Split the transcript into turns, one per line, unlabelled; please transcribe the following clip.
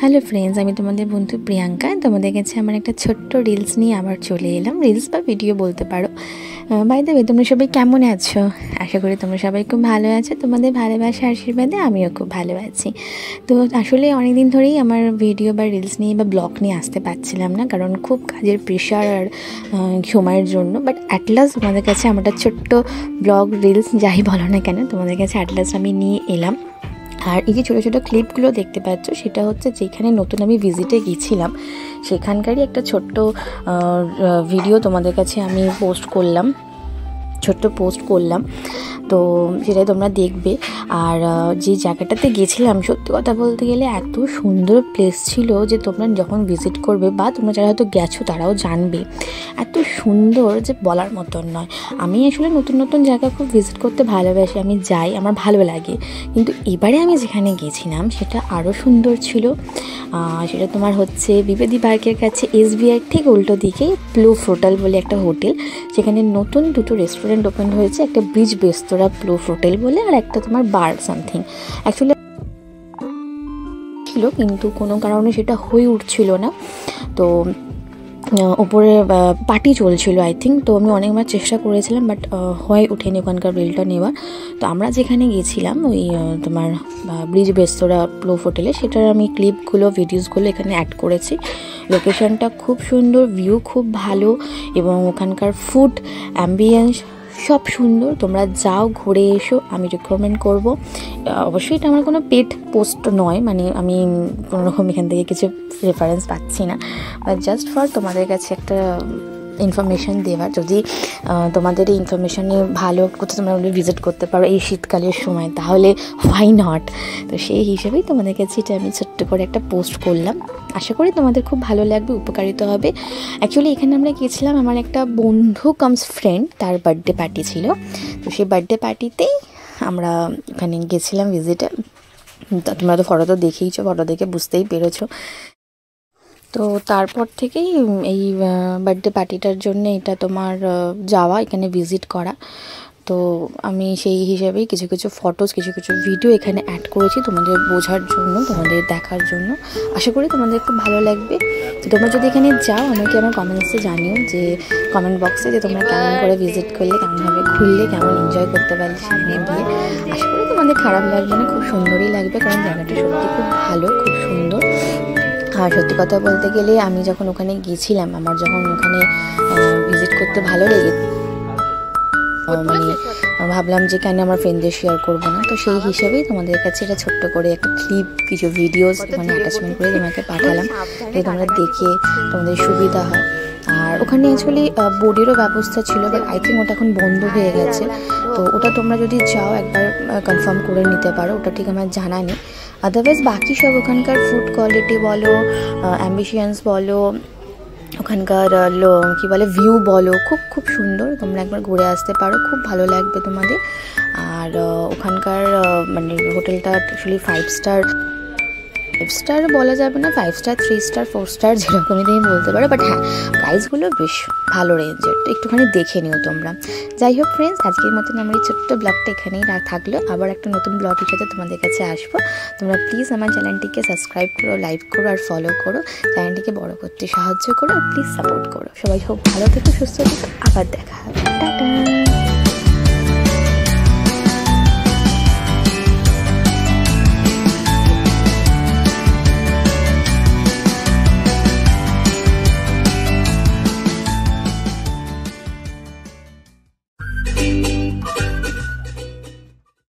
Hello friends, আমি তোমাদের বন্ধু প্রিয়াঙ্কা। তোমাদের কাছে আমার একটা ছোট্ট রিলস নিয়ে আবার চলে এলাম। রিলস বা ভিডিও বলতে পারো। বাই দ্য ওয়ে, তোমরা সবাই কেমন আছো? আশা করি তোমরা সবাই খুব ভালো আছো। তোমাদের ভালোবাসা আশীর্বাদে আমিও খুব ভালো আছি। তো আসলে অনেক দিন ধরেই আমার ভিডিও বা রিলস নিয়ে বা ব্লগ নিয়ে আসতে পারছিলাম না, কারণ খুব কাজের প্রেশার আর সময়ের জন্য। বাট অ্যাট লাস্ট তোমাদের কাছে আমার একটা ছোট্ট ব্লগ রিলস যাই বলো না কেন, তোমাদের কাছে অ্যাট লাস্ট আমি নিয়ে এলাম। আর এই যে ছোটো ছোটো ক্লিপগুলো দেখতে পাচ্ছ, সেটা হচ্ছে যেখানে নতুন আমি ভিজিটে গিয়েছিলাম সেখানকারই একটা ছোট্ট ভিডিও তোমাদের কাছে আমি ছোট্ট পোস্ট করলাম। তো সেটাই তোমরা দেখবে। আর যে জায়গাটাতে গেছিলাম, সত্যি কথা বলতে গেলে এত সুন্দর প্লেস ছিল যে তোমরা যখন ভিজিট করবে বা তোমরা যারা হয়তো গেছো তারাও জানবে, এত সুন্দর যে বলার মতন নয়। আমি আসলে নতুন নতুন জায়গা খুব ভিজিট করতে ভালোবাসি, আমি যাই, আমার ভালো লাগে। কিন্তু এবারে আমি যেখানে গেছিলাম সেটা আরও সুন্দর ছিল। সেটা তোমার হচ্ছে বিবেদি পার্কের কাছে SBI ঠিক উল্টো দিকে ব্লু ফ্রোটাল বলে একটা হোটেল। সেখানে নতুন দুটো রেস্টুরেন্ট ওপেন হয়েছে, একটা ব্রিজ রেস্তোরাঁ ব্লু ফ্রোটাল বলে, আর একটা তোমার বার সামথিং। অ্যাকচুয়ালি ছিল কিন্তু কোনো কারণে সেটা হয়ে উঠছিল না। তো ওপরে পার্টি চলছিল আই থিঙ্ক। তো আমি অনেকবার চেষ্টা করেছিলাম, বাট হয়ে ওঠেনি ওখানকার বিলটা নেওয়ার। তো আমরা যেখানে গেছিলাম ওই তোমার ব্রিজ রেস্তোরাঁ ব্লু হোটেলে, সেটার আমি ক্লিপগুলো ভিডিওসগুলো এখানে অ্যাড করেছি। লোকেশনটা খুব সুন্দর, ভিউ খুব ভালো, এবং ওখানকার ফুড অ্যাম্বিয়েন্স সব সুন্দর। তোমরা যাও, ঘুরে এসো, আমি রেকমেন্ড করব। অবশ্যই এটা আমার কোনো পেড পোস্ট নয়, মানে আমি কোনোরকম এখান থেকে কিছু রেফারেন্স পাচ্ছি না, বাট জাস্ট ফর তোমাদের কাছে একটা ইনফরমেশান দেওয়ার। যদি তোমাদের এই ইনফরমেশানে ভালো কোথাও তোমরা ভিজিট করতে পারো এই শীতকালের সময়, তাহলে হোয়াই নট। তো সেই হিসেবেই তোমাদের কাছে এটা আমি ছোট্ট করে একটা পোস্ট করলাম। আশা করি তোমাদের খুব ভালো লাগবে, উপকারিত হবে। অ্যাকচুয়ালি এখানে আমরা গিয়েছিলাম, আমার একটা বন্ধু কামস ফ্রেন্ড, তার বার্থডে পার্টি ছিল। তো সেই বার্থডে পার্টিতেই আমরা এখানে গেছিলাম ভিজিটে। তোমরা তো ফটো তো দেখেইছো, ফটো দেখে বুঝতেই পেরেছো। তো তারপর থেকেই এই বার্থডে পার্টিটার জন্য এটা তোমার যাওয়া, এখানে ভিজিট করা। তো আমি সেই হিসেবেই কিছু কিছু ফটোস, কিছু কিছু ভিডিও এখানে অ্যাড করেছি তোমাদের বোঝার জন্য, তোমাদের দেখার জন্য। আশা করি তোমাদের খুব ভালো লাগবে। তো তোমরা যদি এখানে যাও, আমাকে আমার কমেন্টসে জানিও, যে কমেন্ট বক্সে, যে তোমরা কেমন করে ভিজিট করলে, কেমনভাবে ঘুরলে, কেমন এনজয় করতে পারলে সেখানে গিয়ে। আশা করি তোমাদের খারাপ লাগবে না, খুব সুন্দরই লাগবে, কারণ জায়গাটা সত্যি খুব ভালো, খুব সুন্দর। আর সত্যি কথা বলতে গেলে আমি যখন ওখানে গিয়েছিলাম, আমার যখন ওখানে ভিজিট করতে ভালো লেগেছে, মানে ভাবলাম যে কেন আমার ফ্রেন্ডদের শেয়ার করবো না। তো সেই হিসেবেই তোমাদের কাছে এটা ছোট্ট করে একটা ক্লিপ, কিছু ভিডিওস মানে অ্যাটাচমেন্ট করে তোমাকে পাঠালাম, যে তোমরা দেখে তোমাদের সুবিধা হয়। আর ওখানে অ্যাকচুয়ালি বোর্ডেরও ব্যবস্থা ছিল, বাট আই থিঙ্ক ওটা এখন বন্ধ হয়ে গেছে। তো ওটা তোমরা যদি যাও একবার কনফার্ম করে নিতে পারো, ওটা ঠিক আমার জানা নেই। আদারওয়াইজ বাকি সব ওখানকার ফুড কোয়ালিটি বলো, অ্যাম্বিশিয়ান্স বলো, ওখানকার কী বলে ভিউ বলো, খুব খুব সুন্দর। তোমরা একবার ঘুরে আসতে পারো, খুব ভালো লাগবে তোমাদের। আর ওখানকার মানে হোটেলটা অ্যাকচুয়ালি 5 স্টার বলা যাবে না, 5 স্টার, 3 স্টার, 4 স্টার যেরকমই তুমি বলতে পারো। বাট হ্যাঁ, প্রাইসগুলো বেশ ভালো রেঞ্জের, তো একটুখানি দেখে নিও তোমরা। যাই হোক ফ্রেন্ডস, আজকের মতন আমার এই ছোট্ট ব্লগটা এখানেই থাকলো। আবার একটা নতুন ব্লগের সাথে তোমাদের কাছে আসবো। তোমরা প্লিজ আমার চ্যানেলটিকে সাবস্ক্রাইব করো, লাইক করো, আর ফলো করো। চ্যানেলটিকে বড় করতে সাহায্য করো, আর প্লিজ সাপোর্ট করো। সবাই খুব ভালো থেকো, সুস্থ থেকো। আবার দেখা হবে, টাটা।